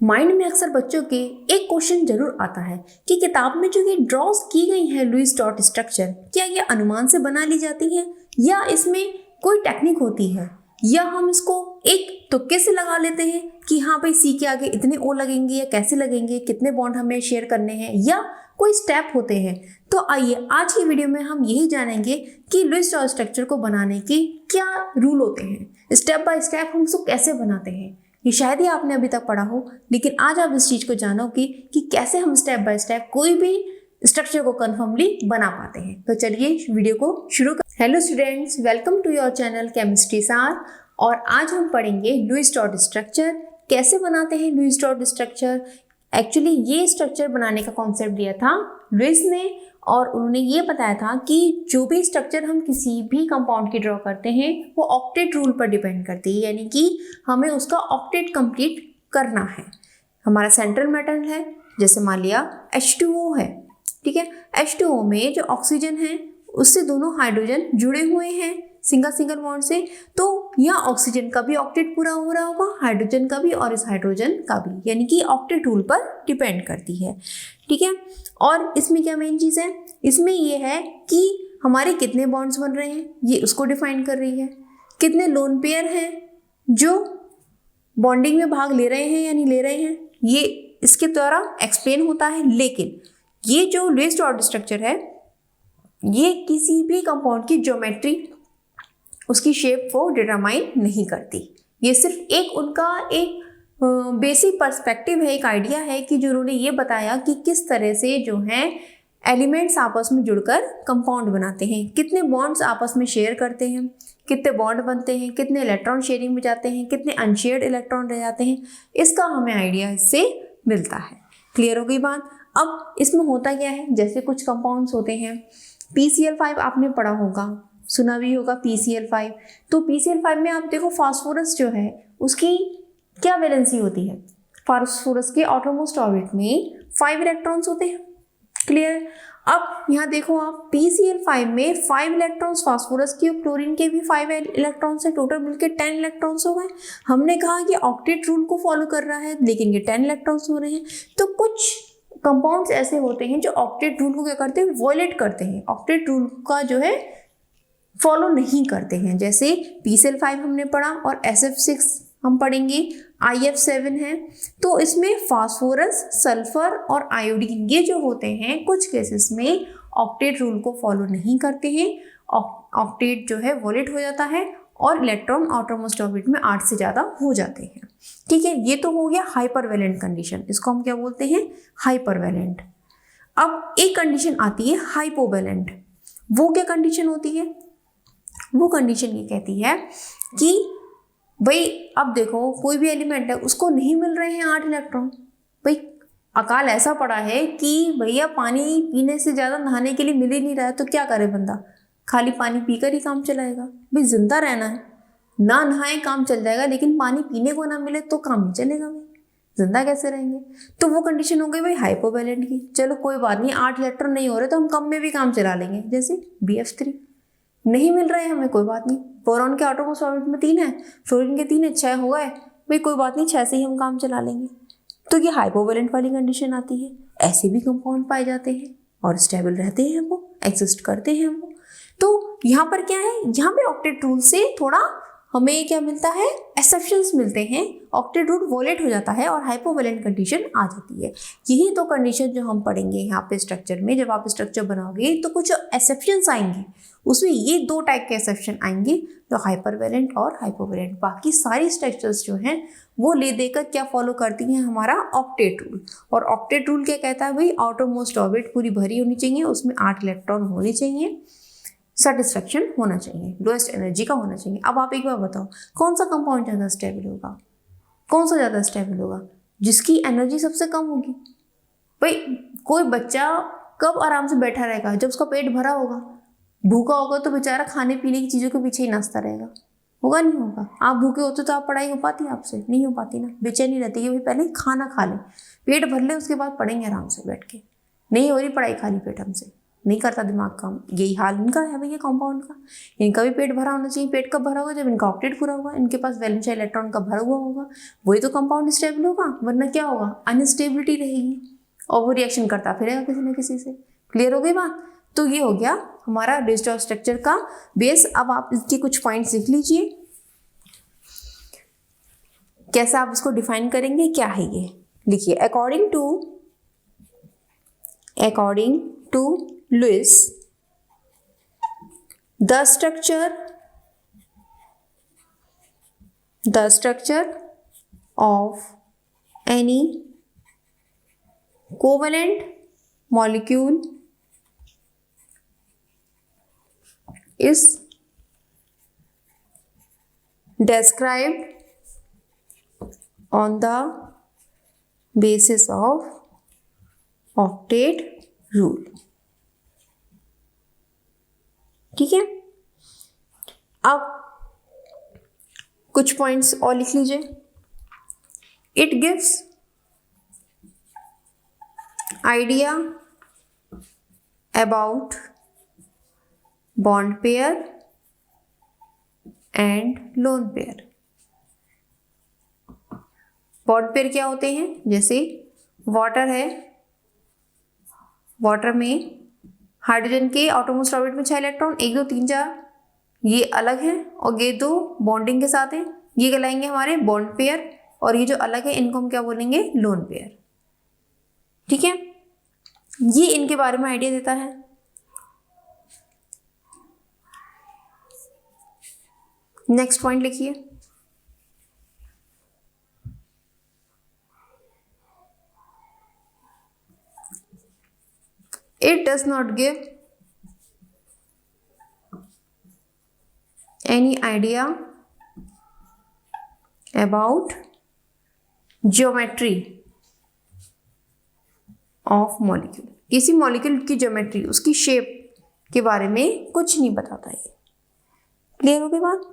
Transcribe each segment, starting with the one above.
Mind में अक्सर बच्चों के एक क्वेश्चन जरूर आता है कि किताब में जो ये ड्रॉज की गई है लुईस डॉट स्ट्रक्चर, क्या ये अनुमान से बना ली जाती है या इसमें कोई टेक्निक होती है, या हम इसको एक तुक्के से लगा लेते हैं कि हाँ भाई सी के आगे इतने ओ लगेंगे या कैसे लगेंगे, कितने बॉन्ड हमें शेयर करने हैं, या कोई स्टेप होते हैं। तो आइए आज की वीडियो में हम यही जानेंगे कि लुईस डॉट स्ट्रक्चर को बनाने के क्या रूल होते हैं, स्टेप बाय स्टेप हम इसको कैसे बनाते हैं। ये शायद ही आपने अभी तक पढ़ा हो, लेकिन आज आप इस चीज़ को जानोगे कि कैसे हम स्टेप बाय स्टेप कोई भी स्ट्रक्चर को कन्फर्मली बना पाते हैं। तो चलिए वीडियो को शुरू कर। Hello students, welcome to your channel chemistry सार। और आज हम पढ़ेंगे लुईस डॉट स्ट्रक्चर, कैसे बनाते हैं लुईस डॉट स्ट्रक्चर। एक्चुअली ये स्ट्रक्चर बनाने का कॉन्सेप्ट दिया था लुईस ने, और उन्होंने ये बताया था कि जो भी स्ट्रक्चर हम किसी भी कंपाउंड की ड्रॉ करते हैं वो ऑक्टेट रूल पर डिपेंड करती है, यानी कि हमें उसका ऑक्टेट कंप्लीट करना है। हमारा सेंट्रल मेटल है, जैसे मान लिया H2O है, ठीक है। H2O में जो ऑक्सीजन है उससे दोनों हाइड्रोजन जुड़े हुए हैं सिंगल बॉन्ड से, तो यहाँ ऑक्सीजन का भी ऑक्टेट पूरा हो रहा होगा, हाइड्रोजन का भी और इस हाइड्रोजन का भी, यानी कि ऑक्टेट रूल पर डिपेंड करती है, ठीक है। और इसमें क्या मेन चीज़ है, इसमें ये है कि हमारे कितने बॉन्ड्स बन रहे हैं ये उसको डिफाइन कर रही है, कितने लोन पेयर हैं जो बॉन्डिंग में भाग ले रहे हैं या नहीं ले रहे हैं, ये इसके द्वारा एक्सप्लेन होता है। लेकिन ये जो लुईस डॉट स्ट्रक्चर है ये किसी भी कंपाउंड की ज्योमेट्री, उसकी शेप को डिटरमाइन नहीं करती। ये सिर्फ एक उनका एक बेसिक पर्सपेक्टिव है, एक आइडिया है कि जो उन्होंने ये बताया कि किस तरह से जो है एलिमेंट्स आपस में जुड़कर कंपाउंड बनाते हैं, कितने बॉन्ड्स आपस में शेयर करते हैं, कितने बॉन्ड बनते हैं, कितने इलेक्ट्रॉन शेयरिंग में जाते हैं, कितने अनशेयर्ड इलेक्ट्रॉन रह जाते हैं, इसका हमें आइडिया इससे मिलता है। क्लियर हो गई बात। अब इसमें होता क्या है, जैसे कुछ कंपाउंड्स होते हैं, PCl5 आपने पढ़ा होगा, सुना भी होगा PCl5। तो PCl5 में आप देखो फास्फोरस जो है उसकी क्या वैलेंसी होती है, फास्फोरस के आउटरमोस्ट ऑर्बिट में 5 इलेक्ट्रॉन्स होते हैं। क्लियर। अब यहाँ देखो आप PCl5 में 5 इलेक्ट्रॉन्स फास्फोरस के और क्लोरीन के भी 5 इलेक्ट्रॉन्स है, टोटल मिलकर 10 इलेक्ट्रॉन्स हो गए। हमने कहा कि ऑक्टेट रूल को फॉलो कर रहा है, लेकिन ये 10 इलेक्ट्रॉन्स हो रहे हैं। तो कुछ कंपाउंड्स ऐसे होते हैं जो ऑक्टेट रूल को क्या करते हैं, वॉयलेट करते हैं, ऑक्टेट रूल का जो है फॉलो नहीं करते हैं। जैसे PCl5 हमने पढ़ा और SF6 हम पढ़ेंगे, IF7 है। तो इसमें फास्फोरस, सल्फर और आयोडीन ये जो होते हैं कुछ केसेस में ऑक्टेट रूल को फॉलो नहीं करते हैं, ऑक्टेट जो है वॉलेट हो जाता है और इलेक्ट्रॉन आउटरमोस्ट ऑर्बिट में 8 से ज़्यादा हो जाते हैं, ठीक है। ये तो हो गया हाइपरवैलेंट कंडीशन, इसको हम क्या बोलते हैं, हाइपरवैलेंट। अब एक कंडीशन आती है हाइपोवैलेंट। वो क्या कंडीशन होती है, वो कंडीशन ये कहती है कि भाई अब देखो कोई भी एलिमेंट है उसको नहीं मिल रहे हैं 8 इलेक्ट्रॉन। भाई अकाल ऐसा पड़ा है कि भैया पानी पीने से ज़्यादा नहाने के लिए मिल ही नहीं रहा है, तो क्या करे बंदा, खाली पानी पीकर ही काम चलाएगा। भाई जिंदा रहना है, ना नहाए काम चल जाएगा, लेकिन पानी पीने को ना मिले तो काम नहीं चलेगा, भाई जिंदा कैसे रहेंगे। तो वो कंडीशन हो गई भाई हाइपोवैलेंट की। चलो कोई बात नहीं, 8 इलेक्ट्रॉन नहीं हो रहे तो हम कम में भी काम चला लेंगे, जैसे BF3 नहीं मिल रहे हैं हमें, कोई बात नहीं, बोरॉन के आटोमोस्ट ऑर्बिट में 3 है, फ्लोरीन के 3 है, 6 हो गए, भाई कोई बात नहीं, 6 से ही हम काम चला लेंगे। तो ये हाइपोवैलेंट वाली कंडीशन आती है। ऐसे भी कंपाउंड पाए जाते हैं और स्टेबल रहते हैं, वो एग्जिस्ट करते हैं वो। तो यहाँ पर क्या है, यहाँ पे ऑक्टेट रूल से थोड़ा हमें क्या मिलता है, एक्सेप्शंस मिलते हैं, ऑक्टेट रूल वॉलेट हो जाता है और हाइपोवैलेंट कंडीशन आ जाती है। यही तो कंडीशन जो हम पढ़ेंगे यहाँ पे स्ट्रक्चर में। जब आप स्ट्रक्चर बनाओगे तो कुछ एक्सेप्शंस आएंगे, उसमें ये 2 टाइप के एक्सेप्शन आएंगे, तो हाइपरवैलेंट और हाइपोवैलेंट। बाकी सारी स्ट्रक्चर्स जो हैं वो ले देकर क्या फॉलो करती हैं, हमारा ऑक्टेट रूल। और ऑक्टेट रूल क्या कहता है, भाई आउटरमोस्ट ऑर्बिट पूरी भरी होनी चाहिए, उसमें 8 इलेक्ट्रॉन होने चाहिए, सेटिस्फेक्शन होना चाहिए, लोएस्ट एनर्जी का होना चाहिए। अब आप एक बार बताओ, कौन सा कंपाउंड ज़्यादा स्टेबल होगा, कौन सा ज़्यादा स्टेबल होगा, जिसकी एनर्जी सबसे कम होगी। भाई कोई बच्चा कब आराम से बैठा रहेगा, जब उसका पेट भरा होगा, भूखा होगा तो बेचारा खाने पीने की चीज़ों के पीछे ही नाचता रहेगा, होगा नहीं होगा। आप भूखे होते तो आप पढ़ाई हो पाती है आपसे, नहीं हो पाती ना, बेचैनी रहती है कि भाई पहले खाना खा ले, पेट भर ले, उसके बाद पढ़ेंगे आराम से बैठ के, नहीं हो रही पढ़ाई खाली पेट हमसे, नहीं करता दिमाग काम। यही हाल इनका है भैया कंपाउंड का। इनका भी पेट भरा होना चाहिए। पेट कब भरा होगा? जब इनका ऑक्टेट पूरा होगा, इनके पास वैलेंस इलेक्ट्रॉन का भरा हुआ होगा, वही तो कंपाउंड स्टेबल होगा, वरना क्या होगा? अनस्टेबिलिटी रहेगी और वो रिएक्शन करता फिरेगा किसी न किसी से। क्लियर हो गई बात? तो ये हो गया हमारा डिस्टॉर्ट स्ट्रक्चर का बेस। अब आप इसके कुछ पॉइंट्स लिख लीजिए, कैसे आप इसको डिफाइन करेंगे, क्या है ये लिखिए। According to Lewis, the structure of any covalent molecule is described on the basis of octet rule। ठीक है, अब कुछ पॉइंट्स और लिख लीजिए। It gives idea about bond pair and lone pair. Bond pair क्या होते हैं? जैसे वाटर है, वाटर में हाइड्रोजन के आउटरमोस्ट ऑर्बिट में 6 इलेक्ट्रॉन, 1 2 3 4, ये अलग है और ये 2 बॉन्डिंग के साथ हैं, ये कहलाएंगे हमारे बॉन्ड पेयर। और ये जो अलग है इनको हम क्या बोलेंगे? Lone pair. ठीक है, ये इनके बारे में आइडिया देता है। नेक्स्ट पॉइंट लिखिए। It does not give any idea about geometry of molecule। किसी मॉलिक्यूल की ज्योमेट्री, उसकी शेप के बारे में कुछ नहीं बताता है। क्लियर हो गई बात?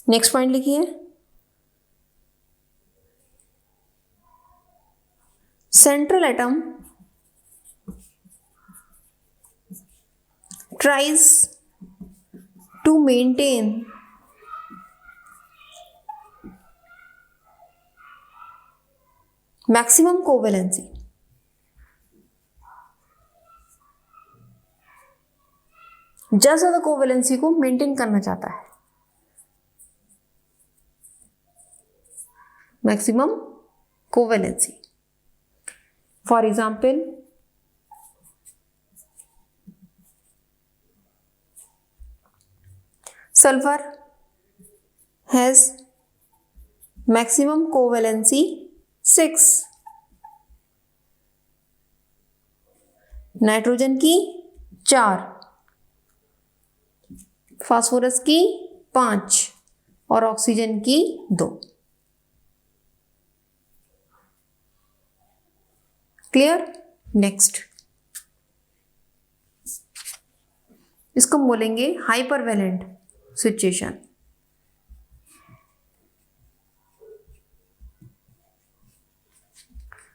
नेक्स्ट पॉइंट लिखिए। Central atom tries to maintain maximum covalency। ज्यादा कोवेलेंसी को मेंटेन करना चाहता है, maximum covalency. For example, sulfur has maximum covalency 6, nitrogen की 4, फास्फोरस की 5 और ऑक्सीजन की 2। क्लियर? नेक्स्ट, इसको हम बोलेंगे हाइपरवैलेंट सिचुएशन।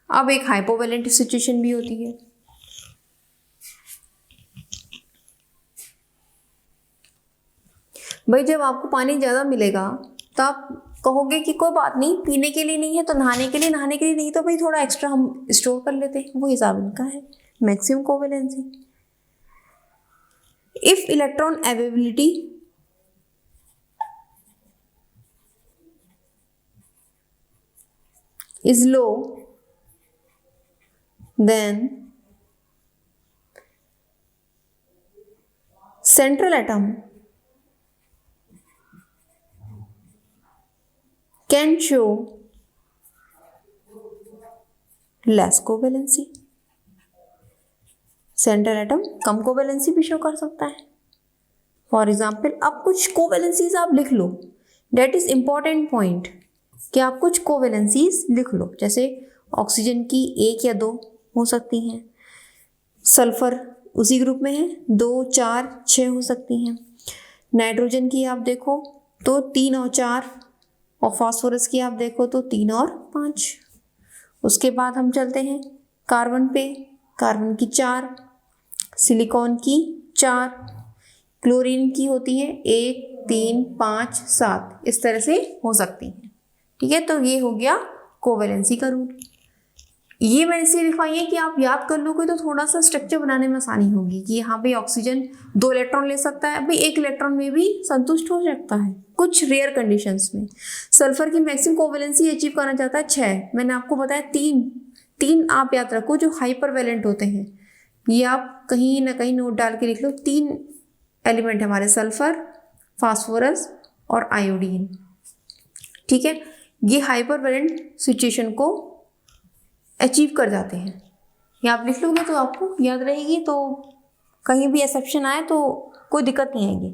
अब एक हाइपोवैलेंट सिचुएशन भी होती है। भाई जब आपको पानी ज़्यादा मिलेगा तो आप कहोगे कि कोई बात नहीं, पीने के लिए नहीं है तो नहाने के लिए नहीं तो भाई थोड़ा एक्स्ट्रा हम स्टोर कर लेते हैं। वो हिसाब इनका है maximum covalency. If electron availability is low, then central atom can show less covalency। Central atom come covalency भी शो कर सकता है। फॉर एग्जाम्पल, अब कुछ कोवेलेंसीज आप लिख लो, डेट इज इंपॉर्टेंट पॉइंट कि आप कुछ कोवेलेंसीज लिख लो। जैसे ऑक्सीजन की 1 या 2 हो सकती हैं, सल्फर उसी ग्रुप में है, 2 4 6 हो सकती हैं। नाइट्रोजन की आप देखो तो 3 और 4, और फास्फोरस की आप देखो तो 3 और 5। उसके बाद हम चलते हैं कार्बन पे। कार्बन की 4, सिलिकॉन की 4, क्लोरीन की होती है 1, 3, 5, 7, इस तरह से हो सकती है। ठीक है, तो ये हो गया कोवेलेंसी का रूल। ये मैंने इसलिए लिखवाई है कि आप याद कर लोगे तो थोड़ा सा स्ट्रक्चर बनाने में आसानी होगी कि यहाँ पे ऑक्सीजन 2 इलेक्ट्रॉन ले सकता है, भाई 1 इलेक्ट्रॉन में भी संतुष्ट हो सकता है कुछ रेयर कंडीशंस में। सल्फर की मैक्सिमम कोवेलेंसी अचीव करना चाहता है 6, मैंने आपको बताया 3 आप याद रखो जो हाइपरवैलेंट होते हैं, ये आप कहीं ना कहीं नोट डाल के लिख लो। 3 एलिमेंट हमारे सल्फर, फास्फोरस और आयोडीन। ठीक है, ये हाइपरवैलेंट सिचुएशन को अचीव कर जाते हैं। ये आप लिख लोगे तो आपको याद रहेगी, तो कहीं भी एक्सेप्शन आए तो कोई दिक्कत नहीं आएगी।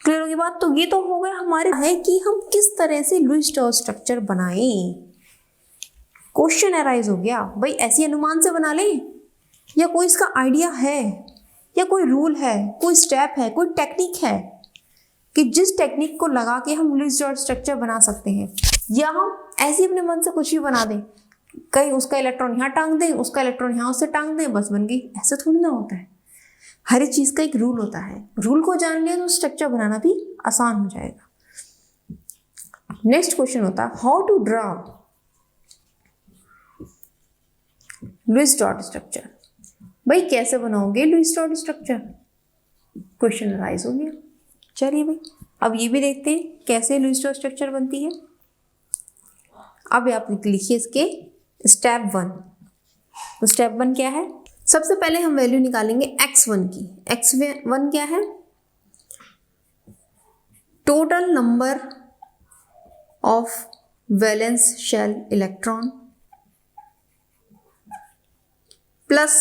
क्लियर होगी बात? तो ये तो हो गया हमारे है कि हम किस तरह से लुईस स्ट्रॉस स्ट्रक्चर बनाएं। क्वेश्चन अराइज हो गया, भाई ऐसी अनुमान से बना लें या कोई इसका आइडिया है या कोई रूल है, कोई स्टेप है, कोई टेक्निक है कि जिस टेक्निक को लगा के हम लुईस स्ट्रॉस स्ट्रक्चर बना सकते हैं, या हम ऐसे अपने मन से कुछ भी बना दें, कहीं उसका इलेक्ट्रॉन यहाँ टांग दें, उसका इलेक्ट्रॉन यहाँ उससे टांग दें, बस बन गई। ऐसा थोड़ी ना होता है, हर एक चीज़ का एक रूल होता है। रूल को जान लिया तो स्ट्रक्चर बनाना भी आसान हो जाएगा। नेक्स्ट क्वेश्चन होता है how to draw Lewis dot structure. भाई कैसे बनाओगे Lewis dot structure, question raise हो गया। चलिए भाई अब ये भी देखते हैं कैसे लुईस डॉट स्ट्रक्चर बनती है। अब आप लिखिए इसके स्टेप 1। तो स्टेप 1 क्या है? सबसे पहले हम वैल्यू निकालेंगे x1 की। x1 क्या है? Total number of valence shell electron plus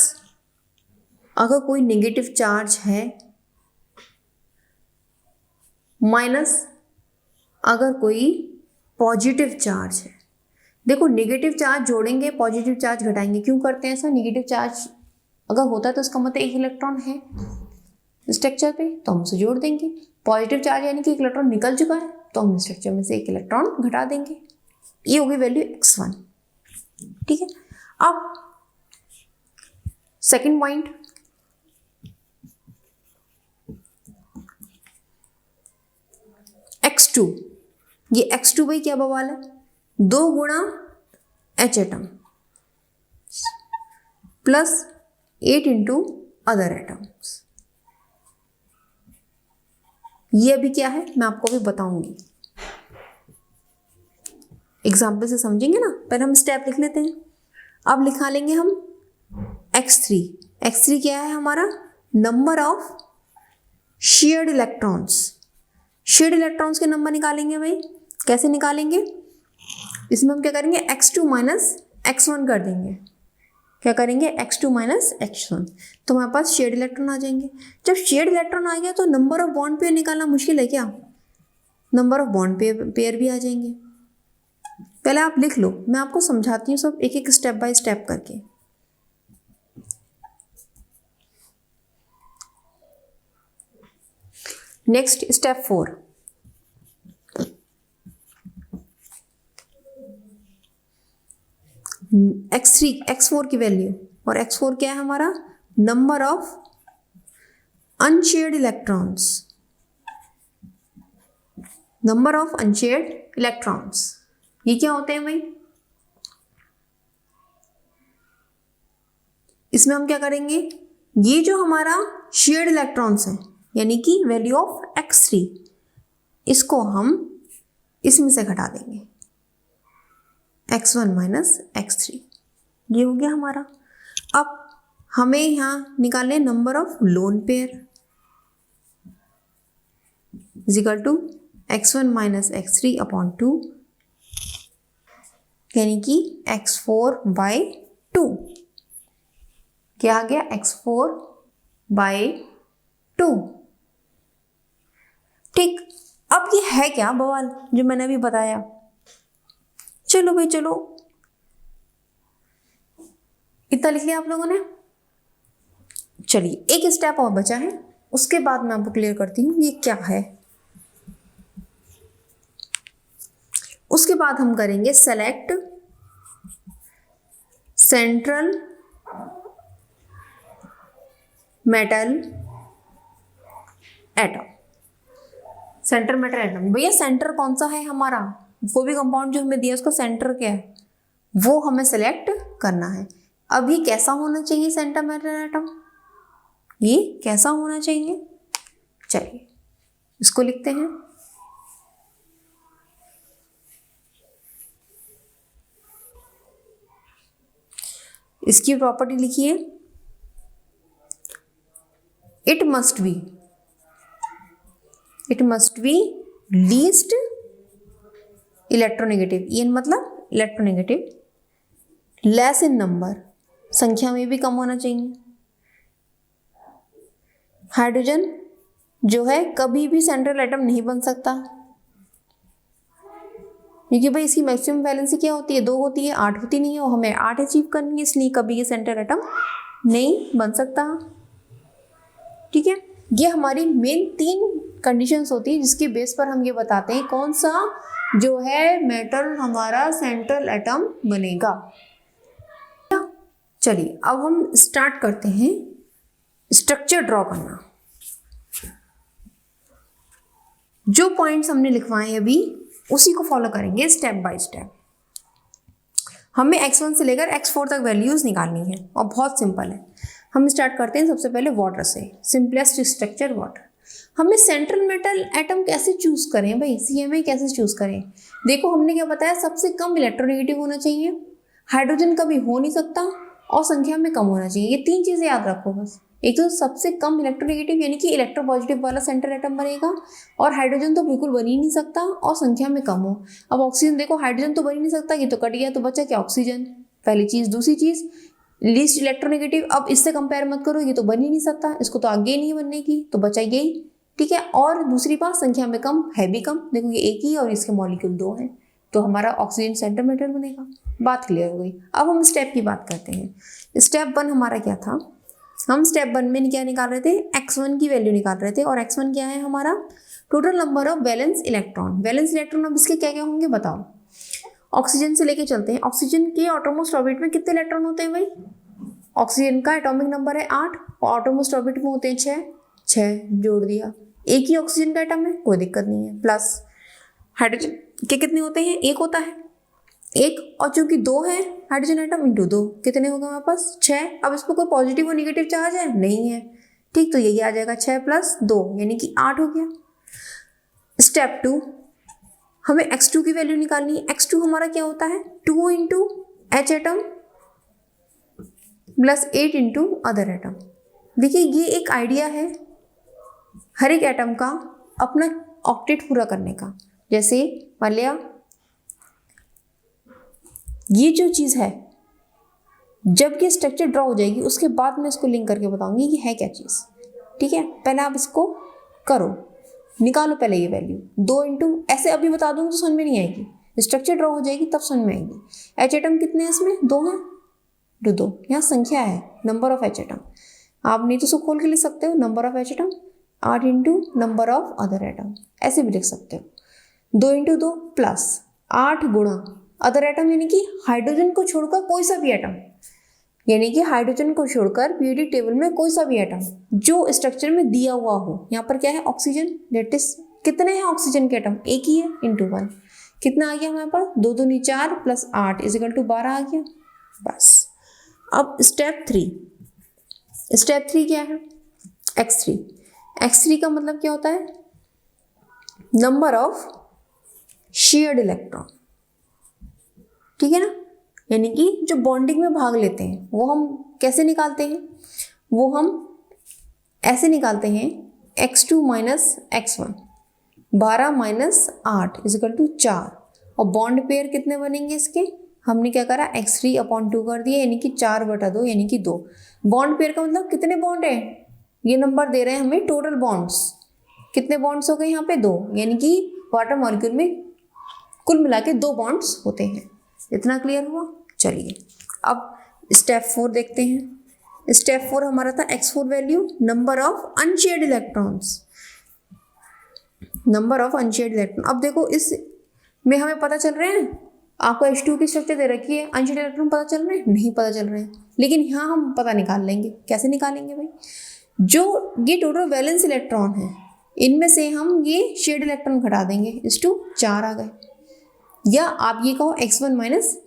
अगर कोई नेगेटिव चार्ज है माइनस अगर कोई पॉजिटिव चार्ज है। देखो नेगेटिव चार्ज जोड़ेंगे, पॉजिटिव चार्ज घटाएंगे। क्यों करते हैं ऐसा? नेगेटिव चार्ज अगर होता है तो इसका मतलब 1 इलेक्ट्रॉन है स्ट्रक्चर पे, तो हम उसे जोड़ देंगे। पॉजिटिव चार्ज यानी कि 1 इलेक्ट्रॉन निकल चुका है तो हम स्ट्रक्चर में से 1 इलेक्ट्रॉन घटा देंगे। ये होगी वैल्यू x1। ठीक है, अब सेकेंड पॉइंट, x2। ये x2 भाई क्या बवाल है? 2 गुणा H atom plus 8 into other atoms. ये अभी क्या है मैं आपको भी बताऊंगी, एग्जाम्पल से समझेंगे ना। पहले हम स्टेप लिख लेते हैं। अब लिखा लेंगे हम x3। x3 क्या है हमारा? Number of shared electrons. Shared electrons के नंबर निकालेंगे भाई। कैसे निकालेंगे? इसमें हम क्या करेंगे? x2 माइनस x1 कर देंगे। क्या करेंगे? x2 माइनस x1, तो हमारे पास शेयर्ड इलेक्ट्रॉन आ जाएंगे। जब शेयर्ड इलेक्ट्रॉन आ गया तो नंबर ऑफ बॉन्ड पेयर निकालना मुश्किल है क्या? नंबर ऑफ बॉन्ड पेयर भी आ जाएंगे। पहले आप लिख लो, मैं आपको समझाती हूँ सब एक एक स्टेप बाय स्टेप करके। Next step 4। x3 x4 की वैल्यू, और x4 क्या है हमारा? Number of unshared electrons. Number of unshared electrons ये क्या होते हैं भाई? इसमें हम क्या करेंगे? ये जो हमारा शेयर्ड इलेक्ट्रॉन्स है यानी कि वैल्यू ऑफ x3, इसको हम इसमें से घटा देंगे x1 माइनस x3। ये हो गया हमारा। अब हमें यहाँ निकालने number of lone pair is equal to x1 minus x3 upon 2, यानी कि x4 बाई 2। क्या आ गया? x4 by 2। ठीक, अब ये है क्या बवाल जो मैंने अभी बताया? चलो भाई चलो, इतना लिख लिया आप लोगों ने। चलिए एक स्टेप और बचा है, उसके बाद मैं आपको क्लियर करती हूँ ये क्या है। उसके बाद हम करेंगे select central metal atom, centre metal atom. भैया सेंटर कौन सा है हमारा, वो भी कंपाउंड जो हमें दिया उसका सेंटर क्या है वो हमें सेलेक्ट करना है। अब ये कैसा होना चाहिए सेंटर मेटल एटम, ये कैसा होना चाहिए, चलिए इसको लिखते हैं। इसकी प्रॉपर्टी लिखिए, it must be least electronegative, ये मतलब इलेक्ट्रोनेगेटिव, लेस इन नंबर, संख्या में भी कम होना चाहिए। हाइड्रोजन जो है कभी भी सेंट्रल एटम नहीं बन सकता, क्योंकि भाई इसकी मैक्सिमम वैलेंसी क्या होती है, 2 होती है, 8 होती नहीं है, और हमें 8 अचीव करनी है, इसलिए कभी ये सेंट्रल एटम नहीं बन सकता। ठीक है, ये हमारी मेन 3 कंडीशंस होती है जिसके बेस पर हम ये बताते हैं कौन सा जो है मेटल हमारा सेंट्रल एटम बनेगा। चलिए अब हम स्टार्ट करते हैं स्ट्रक्चर ड्रॉ करना। जो पॉइंट्स हमने लिखवाए हैं अभी उसी को फॉलो करेंगे स्टेप बाय स्टेप। हमें x1 से लेकर x4 तक वैल्यूज निकालनी है और बहुत सिंपल है। हम स्टार्ट करते हैं सबसे पहले वाटर से, सिंपलेस्ट स्ट्रक्चर वाटर। हमें सेंट्रल मेटल एटम कैसे चूज करें भाई, CMA कैसे चूज करें। देखो हमने क्या बताया, सबसे कम इलेक्ट्रोनेगेटिव होना चाहिए, हाइड्रोजन कभी हो नहीं सकता, और संख्या में कम होना चाहिए। ये 3 चीजें याद रखो बस। एक तो सबसे कम इलेक्ट्रोनेगेटिव यानी कि इलेक्ट्रोपॉजिटिव वाला सेंट्रल एटम बनेगा, और हाइड्रोजन तो बिल्कुल बन ही नहीं सकता और संख्या में कम हो। अब ऑक्सीजन देखो, हाइड्रोजन तो बन ही नहीं सकता, ये तो कट गया, तो बचा क्या, ऑक्सीजन, पहली चीज। दूसरी चीज लीस्ट इलेक्ट्रोनेगेटिव, अब इससे कंपेयर मत करो, ये तो बन ही नहीं सकता, इसको तो आगे नहीं बनने की, तो बचा यही। ठीक है, और दूसरी बात संख्या में कम है भी कम, देखो ये एक ही और इसके मॉलिक्यूल 2 हैं, तो हमारा ऑक्सीजन सेंट्रल मेटल बनेगा। बात क्लियर हो गई। अब हम स्टेप की बात करते हैं। स्टेप 1 हमारा क्या था, हम स्टेप 1 में क्या निकाल रहे थे, x1 की वैल्यू निकाल रहे थे, और x1 क्या है हमारा, total number of valence electron. Valence electron अब इसके क्या क्या होंगे बताओ। ऑक्सीजन से लेके चलते हैं, ऑक्सीजन के ऑटोमोस्ट ऑर्बिट में कितने इलेक्ट्रॉन होते हैं भाई, ऑक्सीजन का एटॉमिक नंबर है 8 और ऑटोमोस्ट ऑर्बिट में होते हैं 6 जोड़ दिया। एक ही ऑक्सीजन का एटम है, कोई दिक्कत नहीं है। प्लस हाइड्रोजन के कितने होते हैं, 1 होता है, 1, और चूंकि 2 है हाइड्रोजन एटम इंटू 2 कितने होगा हमारे पास 6। अब इस पर कोई पॉजिटिव और निगेटिव चार्ज है नहीं है, ठीक, तो यही आ जाएगा 6 + 2 यानी कि 8 हो गया। स्टेप 2 हमें x2 की वैल्यू निकालनी है। x2 हमारा क्या होता है, 2 into H atom plus 8 into other atom. देखिए ये एक आइडिया है हर एक एटम का अपना ऑक्टेट पूरा करने का। जैसे मान लिया ये जो चीज़ है, जब ये स्ट्रक्चर ड्रॉ हो जाएगी उसके बाद मैं इसको लिंक करके बताऊंगी कि है क्या चीज़। ठीक है, पहले आप इसको करो, निकालो पहले ये वैल्यू 2 इंटू, ऐसे अभी बता दूंगी तो समझ में नहीं आएगी, स्ट्रक्चर ड्रॉ हो जाएगी तब समझ में आएगी। H एटम कितने हैं इसमें, 2 हैं, 2 यहाँ संख्या है, नंबर ऑफ H एटम। आप नहीं तो इसको खोल के लिख सकते हो, number of H atom 8 into number of other atom, ऐसे भी लिख सकते हो। 2 इंटू 2 प्लस 8 गुणा अदर एटम यानी कि हाइड्रोजन को छोड़कर कोई सा भी एटम, यानी कि हाइड्रोजन को छोड़कर पीरियोडिक टेबल में कोई सा भी एटम जो स्ट्रक्चर में दिया हुआ हो। यहाँ पर क्या है, ऑक्सीजन, दैट इज कितने हैं ऑक्सीजन के एटम, एक ही है, इंटू 1 कितना आ गया हमारे पास, 2 दूनी 4 प्लस 8 इजिकल टू 12 आ गया बस। अब स्टेप 3 क्या है, x3 का मतलब क्या होता है, नंबर ऑफ शेयर्ड इलेक्ट्रॉन। ठीक है ना, यानी कि जो बॉन्डिंग में भाग लेते हैं वो हम कैसे निकालते हैं, वो हम ऐसे निकालते हैं x2 minus x1, 12 minus 8 is equal to 4, और बॉन्ड पेयर कितने बनेंगे इसके, हमने क्या करा x3/2 कर दिया यानी कि 4/2 यानी कि 2। बॉन्ड पेयर का मतलब कितने बॉन्ड है, ये नंबर दे रहे हैं हमें टोटल बॉन्ड्स, कितने बॉन्ड्स हो गए यहाँ पे 2, यानी कि वाटर मॉलिक्यूल में कुल मिला के 2 बॉन्ड्स होते हैं। इतना क्लियर हुआ। चलिए अब स्टेप 4 देखते हैं। स्टेप 4 हमारा था x4 value, number of unshared electrons, number of unshared electron. अब देखो इस में हमें पता चल रहे हैं, आपको H2 की स्ट्रक्चर दे रखी है, अनशेयर्ड इलेक्ट्रॉन पता चल रहे हैं, नहीं पता चल रहे हैं, लेकिन यहाँ हम पता निकाल लेंगे। कैसे निकालेंगे भाई, जो ये टोटल वैलेंस इलेक्ट्रॉन है, इनमें से हम ये शेड इलेक्ट्रॉन घटा देंगे, इस टू 4 आ गए, या आप ये कहो x1 minus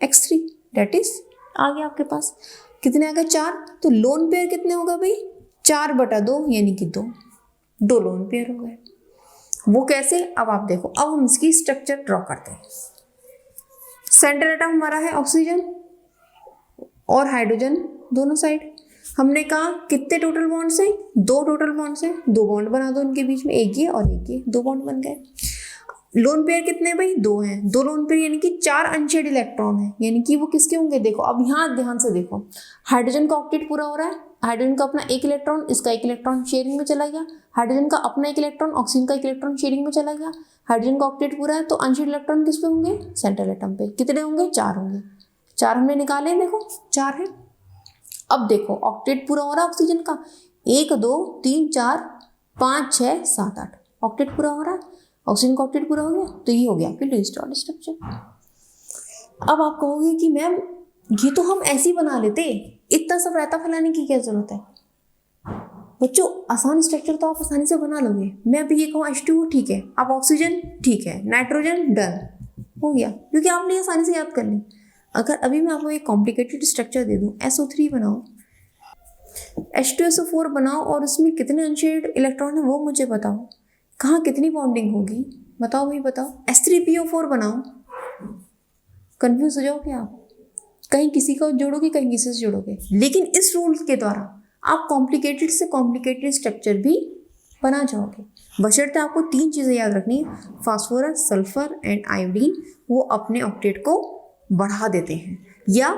x3, date is आ गया आपके पास कितने आ गए 4। तो लोन पेयर कितने होगा भाई 4/2 यानी कि 2 लोन पेयर हो गए। वो कैसे, अब आप देखो, अब हम इसकी स्ट्रक्चर ड्रॉ करते हैं। सेंट्रल एटम हमारा है ऑक्सीजन और हाइड्रोजन दोनों साइड। हमने कहा कितने टोटल बॉन्ड्स हैं, 2 टोटल बॉन्ड्स हैं, 2 बॉन्ड बना दो इनके बीच में, एक ये और एक ये, 2 बॉन्ड बन गए। लोन पेयर कितने भाई 2 हैं, 2 लोन पेयर यानी कि 4 अनशेड इलेक्ट्रॉन है, यानी कि वो किसके होंगे, देखो अब यहाँ ध्यान से देखो, हाइड्रोजन का ऑक्टेट पूरा हो रहा है, हाइड्रोजन का अपना 1 इलेक्ट्रॉन, इसका 1 इलेक्ट्रॉन शेयरिंग में चला गया, हाइड्रोजन का अपना 1 इलेक्ट्रॉन, ऑक्सीजन का 1 इलेक्ट्रॉन शेयरिंग में चला गया, हाइड्रोजन का ऑक्टेट पूरा है, तो अनशेड इलेक्ट्रॉन किस पे होंगे, सेंट्रल एटम पे। कितने होंगे 4 होंगे, 4 हमने निकाले हैं, देखो 4 है। अब देखो ऑक्टेट पूरा हो रहा है ऑक्सीजन का, 1 2 3 4 5 6 7 8 ऑक्टेट पूरा हो रहा है, ऑक्सीजन का ऑक्टेट पूरा हो गया, तो ये हो गया आपके लुईस स्टोर्ड स्ट्रक्चर। अब आप कहोगे कि मैम ये तो हम ऐसे ही बना लेते, इतना सब रायता फैलाने की क्या जरूरत है। बच्चों आसान स्ट्रक्चर तो आप आसानी से बना लोगे। मैं अभी ये कहूँ H2O ठीक है, आप ऑक्सीजन ठीक है, नाइट्रोजन डन हो गया, क्योंकि आपने आसानी से याद कर ली। अगर अभी मैं आपको एक कॉम्प्लिकेटेड स्ट्रक्चर दे दूँ, SO3 बनाओ, H2SO4 बनाओ और उसमें कितने अनशेड इलेक्ट्रॉन है वो मुझे बताओ, कहाँ कितनी बॉन्डिंग होगी बताओ भाई बताओ। H3PO4 बनाओ, कंफ्यूज हो जाओगे आप, कहीं किसी को जोड़ोगे कहीं किसी से जोड़ोगे। लेकिन इस रूल के द्वारा आप कॉम्प्लिकेटेड से कॉम्प्लिकेटेड स्ट्रक्चर भी बना जाओगे, बशर्ते आपको 3 चीज़ें याद रखनी है, फास्फोरस, सल्फर एंड आयोडीन वो अपने ऑक्टेट को बढ़ा देते हैं, या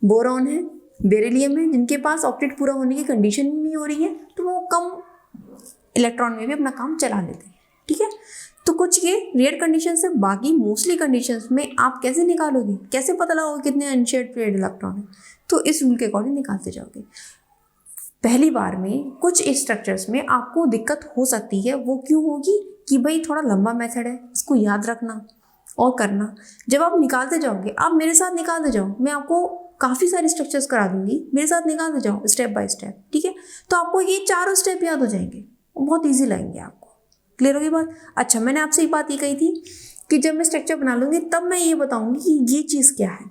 बोरॉन है, बेरिलियम है, जिनके पास ऑक्टेट पूरा होने की कंडीशन नहीं हो रही है, तो वो कम इलेक्ट्रॉन में भी अपना काम चला लेते हैं। ठीक है, तो कुछ ये रेयर कंडीशन है, बाकी मोस्टली कंडीशंस में आप कैसे निकालोगे, कैसे पता लगाओगे कितने अनशेड पेयर्ड इलेक्ट्रॉन है, तो इस रूल के अकॉर्डिंग निकालते जाओगे। पहली बार में कुछ स्ट्रक्चर्स में आपको दिक्कत हो सकती है, वो क्यों होगी कि भाई थोड़ा लंबा मेथड है, इसको याद रखना और करना। जब आप निकालते जाओगे, आप मेरे साथ निकालते जाओ, मैं आपको काफ़ी सारे स्ट्रक्चर्स करा दूंगी, मेरे साथ निकालते जाओ स्टेप बाय स्टेप। ठीक है, तो आपको ये 4 स्टेप याद हो जाएंगे, बहुत ईजी लगेंगे आपको। क्लियर होगी बात। अच्छा, मैंने आपसे एक बात ये कही थी कि जब मैं स्ट्रक्चर बना लूँगी तब मैं ये बताऊँगी कि ये चीज़ क्या है,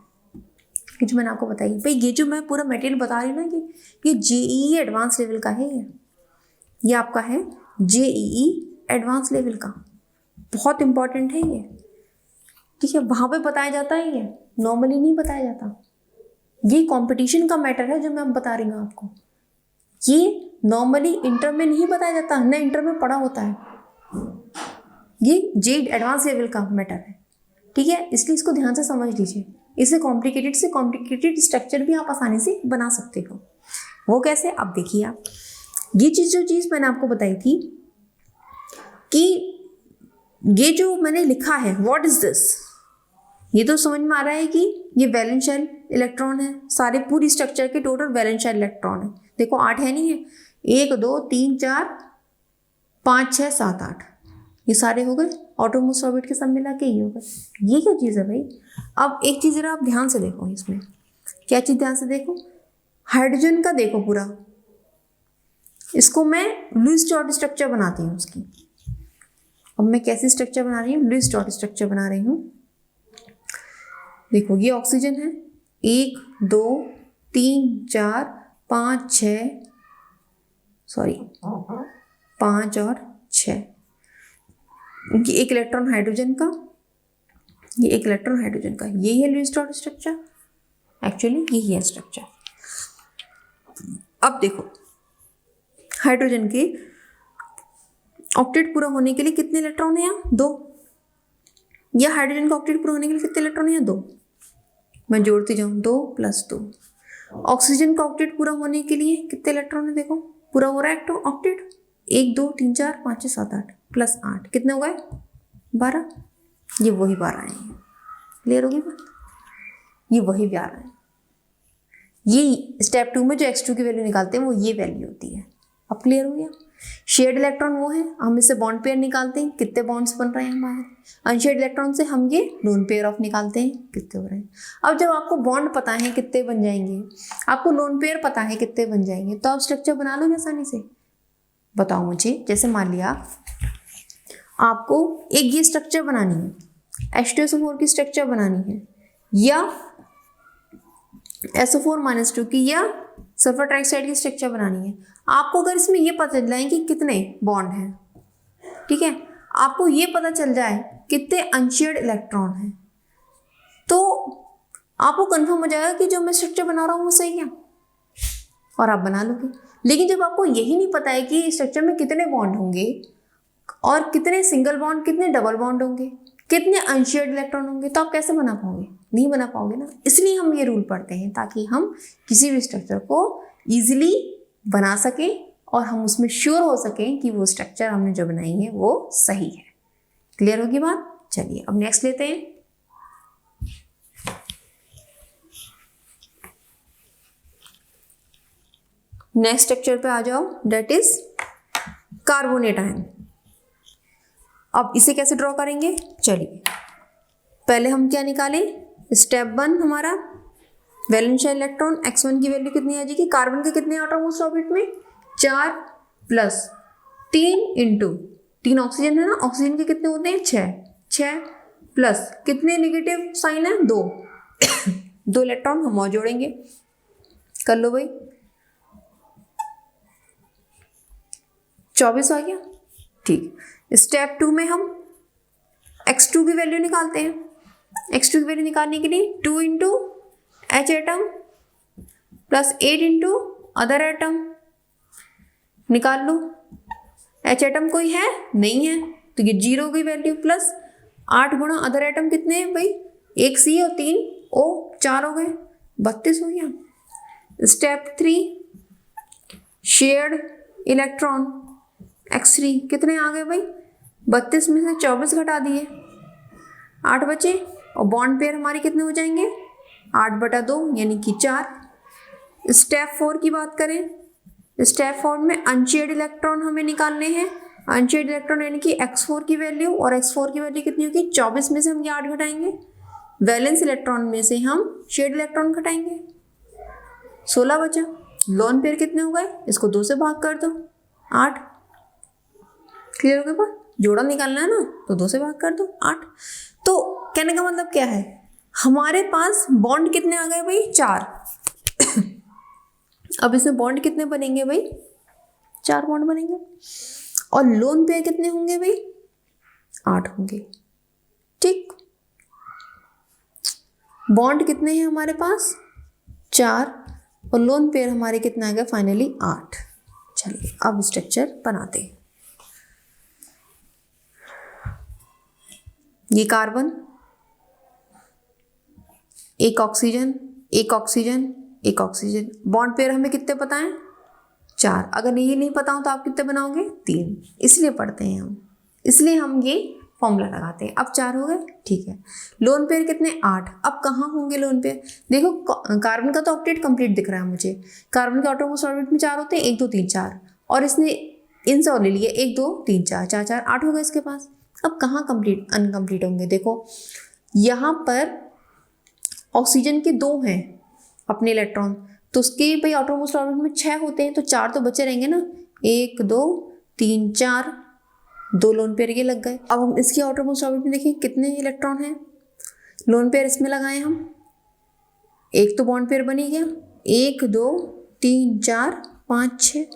कि जो मैंने आपको बताई भाई, ये जो मैं पूरा मटेरियल बता रही हूँ ना कि ये JEE एडवांस लेवल का है, ये आपका है JEE एडवांस लेवल का, बहुत इंपॉर्टेंट है ये। ठीक है, वहाँ पे बताया जाता है, ये नॉर्मली नहीं बताया जाता, ये कंपटीशन का मैटर है जो मैं अब बता रही हूँ आपको, ये नॉर्मली इंटर में नहीं बताया जाता, ना इंटर में पढ़ा होता है, ये JEE एडवांस लेवल का मैटर है। ठीक है, इसलिए इसको ध्यान से समझ लीजिए, इसे कॉम्प्लिकेटेड से कॉम्प्लिकेटेड स्ट्रक्चर भी आप आसानी से बना सकते हो। वो कैसे, अब देखिए आप, ये जो चीज़ मैंने आपको बताई थी कि ये जो मैंने लिखा है व्हाट इज दिस, ये तो समझ में आ रहा है कि ये वैलेंस शेल इलेक्ट्रॉन है, सारे पूरी स्ट्रक्चर के टोटल वैलेंस शेल इलेक्ट्रॉन है। देखो 8 है नहीं है, 1 2 3 4 5 6 7 8, ये सारे हो गए, ऑटोमोस्ट ऑर्बिट के सब मिला के ये हो गए। ये क्या चीज़ है भाई। अब एक चीज़ जरा आप ध्यान से देखो, इसमें क्या चीज़ ध्यान से देखो, हाइड्रोजन का देखो पूरा, इसको मैं लुईस स्टोर्ड स्ट्रक्चर बनाती हूँ उसकी। अब मैं कैसी स्ट्रक्चर बना रही हूँ, लुईस स्टोर्ड स्ट्रक्चर बना रही हूँ। देखो ये ऑक्सीजन है, 1 2 3 4 5 6 सॉरी 5 और 6, ये 1 इलेक्ट्रॉन हाइड्रोजन का, ये 1 इलेक्ट्रॉन हाइड्रोजन का, यही है लुईस स्टोर्ड स्ट्रक्चर, एक्चुअली यही है स्ट्रक्चर। अब देखो हाइड्रोजन के ऑक्टेट पूरा होने के लिए कितने इलेक्ट्रॉन है, यहाँ 2, या हाइड्रोजन का ऑक्टेट पूरा होने के लिए कितने इलेक्ट्रॉन है, 2, मैं जोड़ती जाऊँ 2 + 2। ऑक्सीजन का ऑक्टेट पूरा होने के लिए कितने इलेक्ट्रॉन है, देखो पूरा हो रहा है ऑक्टेट, 1 2 3 4 5 6 7 8 + 8 कितने हो गए 12, ये वही 12 है। क्लियर होगी बात, ये वही 12 है। ये स्टेप 2 में जो x2 की वैल्यू निकालते हैं वो ये वैल्यू होती है। अब क्लियर हो गया। शेयर्ड इलेक्ट्रॉन वो है, हम इससे बॉन्ड पेयर निकालते हैं, कितने बॉन्ड्स बन रहे हैं हमारे। अनशेयर्ड इलेक्ट्रॉन से हम ये लोन पेयर ऑफ निकालते हैं, कितने हो रहे हैं। अब जब आपको बॉन्ड पता है कितने बन जाएंगे, आपको लोन पेयर पता है कितने बन जाएंगे, तो आप स्ट्रक्चर बना लो आसानी से। बताओ मुझे, जैसे मान लिया आपको एक ये स्ट्रक्चर बनानी है, H2SO4 की स्ट्रक्चर बनानी है, या SO4-2 की, या सल्फर ट्राइऑक्साइड की स्ट्रक्चर बनानी है। आपको अगर इसमें ये पता चल जाए कि कितने बॉन्ड हैं, ठीक है, आपको ये पता चल जाए कितने अनशेयर्ड इलेक्ट्रॉन हैं, तो आपको कंफर्म हो जाएगा कि जो मैं स्ट्रक्चर बना रहा हूँ वो सही है, और आप बना लोगे। लेकिन जब आपको यही नहीं पता है कि स्ट्रक्चर में कितने बॉन्ड होंगे और कितने सिंगल बॉन्ड, कितने डबल बॉन्ड होंगे, कितने अनशेयर्ड इलेक्ट्रॉन होंगे, तो आप कैसे बना पाओगे? नहीं बना पाओगे ना। इसलिए हम ये रूल पढ़ते हैं ताकि हम किसी भी स्ट्रक्चर को ईजिली बना सकें और हम उसमें श्योर हो सकें कि वो स्ट्रक्चर हमने जो बनाई है वो सही है। क्लियर होगी बात? चलिए अब नेक्स्ट लेते हैं। नेक्स्ट स्ट्रक्चर पे आ जाओ, डेट इज कार्बोनेट आयन। अब इसे कैसे ड्रॉ करेंगे? चलिए पहले हम क्या निकालें, स्टेप 1 हमारा वैलेंस शेल इलेक्ट्रॉन x1 की वैल्यू कितनी आ जाएगी, कार्बन के कितने एटॉम्स ऑर्बिट में 4 प्लस 3 इंटू 3 ऑक्सीजन है ना, ऑक्सीजन के कितने होते हैं 6 प्लस कितने नेगेटिव साइन है 2 2 इलेक्ट्रॉन हम और जोड़ेंगे। कर लो भाई, 24 आ गया। ठीक, स्टेप 2 में हम x2 की वैल्यू निकालते हैं। x2 की वैल्यू निकालने के लिए 2 into H atom plus 8 into other atom निकाल लो। H एटम कोई है नहीं है, तो ये 0 की वैल्यू प्लस 8 गुणा अदर एटम कितने हैं भाई, 1 C और 3 O, 4 हो गए, 32 हो गया। स्टेप 3 शेयर्ड इलेक्ट्रॉन x3 कितने आ गए भाई, 32 में से 24 घटा दिए, 8 बचे, और बॉन्ड पेयर हमारे कितने हो जाएंगे 8/2 यानी कि 4। स्टेप 4 की बात करें, स्टेप 4 में अनशेयर्ड इलेक्ट्रॉन हमें निकालने हैं। अनशेयर्ड इलेक्ट्रॉन यानी कि x4 की वैल्यू, और x4 की वैल्यू कितनी होगी 24 में से हम ये 8 घटाएंगे, वैलेंस इलेक्ट्रॉन में से हम शेयर्ड इलेक्ट्रॉन घटाएंगे, 16 बचा। लोन पेयर कितने हो गए, इसको 2 से भाग कर दो, 8। क्लियर हो गया बात? जोड़ा निकालना है ना, तो 2 से भाग कर दो, 8। तो कहने का मतलब क्या है, हमारे पास बॉन्ड कितने आ गए भाई 4 अब इसमें बॉन्ड कितने बनेंगे भाई, 4 बॉन्ड बनेंगे। और लोन पेयर कितने होंगे भाई, 8 होंगे। ठीक, बॉन्ड कितने हैं हमारे पास 4, और लोन पेयर हमारे कितना आ गया फाइनली 8। चलिए अब स्ट्रक्चर बनाते हैं। ये कार्बन, एक ऑक्सीजन, एक ऑक्सीजन, एक ऑक्सीजन, बॉन्ड पेयर हमें कितने पता है 4। अगर ये नहीं पता हो तो आप कितने बनाओगे 3, इसलिए पढ़ते हैं हम, इसलिए हम ये फॉर्मूला लगाते हैं। अब 4 हो गए, ठीक है। लोन पेयर कितने 8। अब कहाँ होंगे लोन पेयर, देखो कार्बन का तो ऑक्टेट कंप्लीट दिख रहा है मुझे, कार्बन के एटॉम्स ऑर्बिट में 4 होते हैं, 1 2 3 4, और इसने इनसे और ले लिए 1 2 3 4 4 4 8 हो गए इसके पास। अब कहाँ कंप्लीट अनकम्प्लीट होंगे, देखो यहाँ पर ऑक्सीजन के 2 हैं अपने इलेक्ट्रॉन, तो उसके भाई एटॉम्स ऑर्बिट में 6 होते हैं, तो 4 तो बचे रहेंगे ना, 1 2 3 4, 2 लोन पेयर ये लग गए। अब हम इसके एटॉम्स ऑर्बिट में देखें कितने इलेक्ट्रॉन हैं, लोन पेयर इसमें लगाए हम, एक तो बॉन्ड पेयर बनी गया, 1 2 3 4 5 6,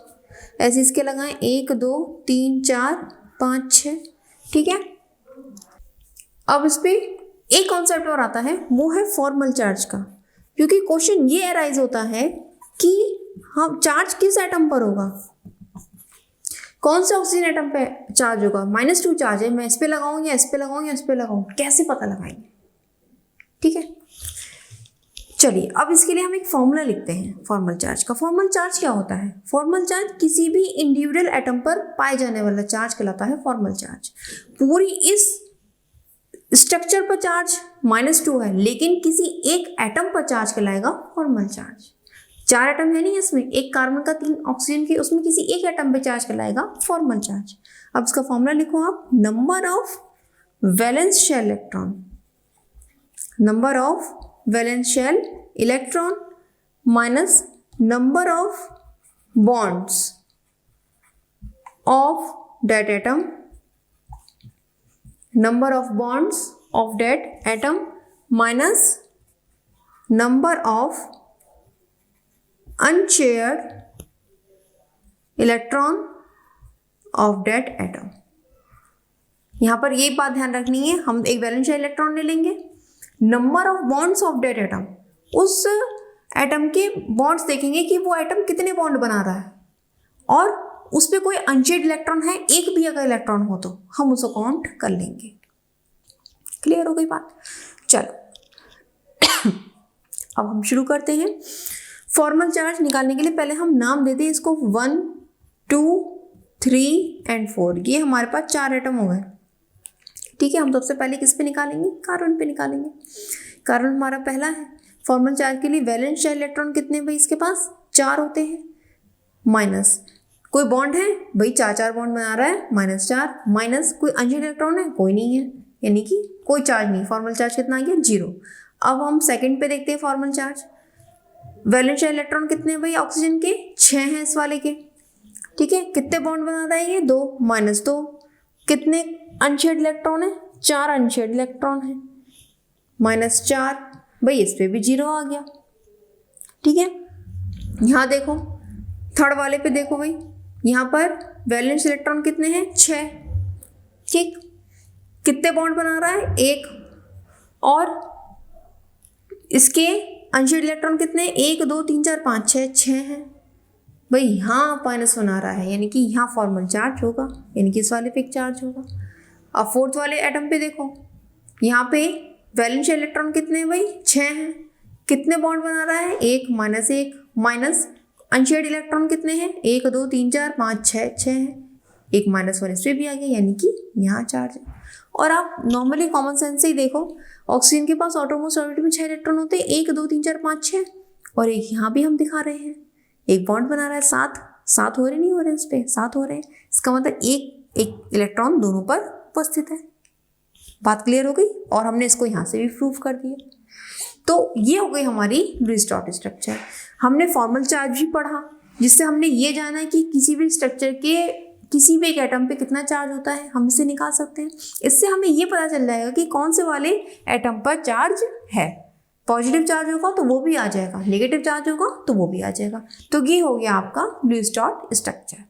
ऐसे इसके लगाए 1 2 3 4 5 6, ठीक है। अब इस पे एक कॉन्सेप्ट और आता है, वो है फॉर्मल चार्ज का, क्योंकि क्वेश्चन ये अराइज होता है कि हम चार्ज किस एटम पर होगा, कौन से ऑक्सीजन एटम पे चार्ज होगा। -2 चार्ज है, मैं इस पे लगाऊं या इस पे लगाऊं या इस पे लगाऊं, कैसे पता लगाएंगे, ठीक है। चलिए अब इसके लिए हम एक फॉर्मूला लिखते हैं फॉर्मल चार्ज का। फॉर्मल चार्ज क्या होता है, फॉर्मल चार्ज किसी भी इंडिविजुअल एटम पर पाए जाने वाला चार्ज कहलाता है फॉर्मल चार्ज। पूरी इस स्ट्रक्चर पर चार्ज -2 है, लेकिन किसी एक एटम पर चार्ज कहलाएगा फॉर्मल चार्ज। 4 एटम है नहीं इसमें, एक कार्बन का 3 ऑक्सीजन के, उसमें किसी एक एटम पे चार्ज कहलाएगा फॉर्मल चार्ज। अब इसका फॉर्मूला लिखो आप, number of valence shell electron, number of valence shell electron minus number of bonds of that atom, number of bonds of that atom minus number of unshared electron of that atom. यहां पर ये बात ध्यान रखनी है, हम एक valence shell electron ले लेंगे, number of bonds of that atom, उस एटम के बॉन्ड्स देखेंगे कि वो एटम कितने बॉन्ड बना रहा है, और उस पर कोई अनशेड इलेक्ट्रॉन है, एक भी अगर इलेक्ट्रॉन हो तो हम उसको काउंट कर लेंगे। क्लियर हो गई बात? चलो अब हम शुरू करते हैं। फॉर्मल चार्ज निकालने के लिए पहले हम नाम देते हैं इसको 1, 2, 3 एंड 4। ये हमारे पास 4 एटम हो गए। ठीक है, हम सबसे पहले किस पे निकालेंगे? कार्बन पे निकालेंगे। कार्बन हमारा पहला है। फॉर्मल चार्ज के लिए वैलेंस शेल इलेक्ट्रॉन कितने भाई इसके पास? 4 होते हैं। माइनस कोई बॉन्ड है भाई, 4 बॉन्ड बना रहा है, -4, माइनस कोई अनशेड इलेक्ट्रॉन है, कोई नहीं है, यानी कि कोई चार्ज नहीं। फॉर्मल चार्ज कितना आ गया? 0। अब हम सेकंड पे देखते हैं formal charge. Valence shell electron कितने हैं भाई ऑक्सीजन के? 6 हैं इस वाले के। ठीक है, कितने बॉन्ड बनाता है ये? 2, -2। कितने अनशेड इलेक्ट्रॉन है? 4 अनशेड इलेक्ट्रॉन है, -4 भाई, इस पे भी 0 आ गया। ठीक है, यहाँ देखो थर्ड वाले पे देखो भाई, यहाँ पर वैलेंस इलेक्ट्रॉन कितने हैं? 6। ठीक, कितने बॉन्ड बना रहा है? 1। और इसके अनशेड इलेक्ट्रॉन कितने हैं? 1, 2, 3, 4, 5, 6 हैं भाई। यहाँ माइनस बना रहा है, यानी कि यहाँ फॉर्मल चार्ज होगा, यानी कि इस वाले पे चार्ज होगा। अब फोर्थ वाले एटम पे देखो, यहाँ पे वैलेंस इलेक्ट्रॉन कितने हैं भाई? 6 हैं। कितने बॉन्ड बना रहा है? 1, -1, माइनस अनशेड इलेक्ट्रॉन कितने हैं? 1, 2, 3, 4, 5, 6 हैं। एक -1 इस पर भी आ गया, यानी कि यहाँ चार्ज है। और आप नॉर्मली कॉमन सेंस से ही देखो, ऑक्सीजन के पास ऑटोमोस्ट ऑर्बिट में 6 इलेक्ट्रॉन होते हैं, 1, 2, 3, 4, 5, 6, और एक यहाँ भी हम दिखा रहे हैं, एक बॉन्ड बना रहा है 7 हो रहे, नहीं हो रहे, इस पे 7 हो रहे हैं। इसका मतलब एक इलेक्ट्रॉन दोनों पर उपस्थित है। बात क्लियर हो गई? और हमने इसको यहाँ से भी प्रूव कर दिया। तो ये हो गई हमारी लुईस डॉट स्ट्रक्चर। हमने फॉर्मल चार्ज भी पढ़ा, जिससे हमने ये जाना कि किसी भी स्ट्रक्चर के किसी भी एक एटम पे कितना चार्ज होता है, हम इसे निकाल सकते हैं। इससे हमें ये पता चल जाएगा कि कौन से वाले एटम पर चार्ज है। पॉजिटिव चार्ज होगा तो वो भी आ जाएगा, नेगेटिव चार्ज होगा तो वो भी आ जाएगा। तो ये हो गया आपका लुईस डॉट स्ट्रक्चर।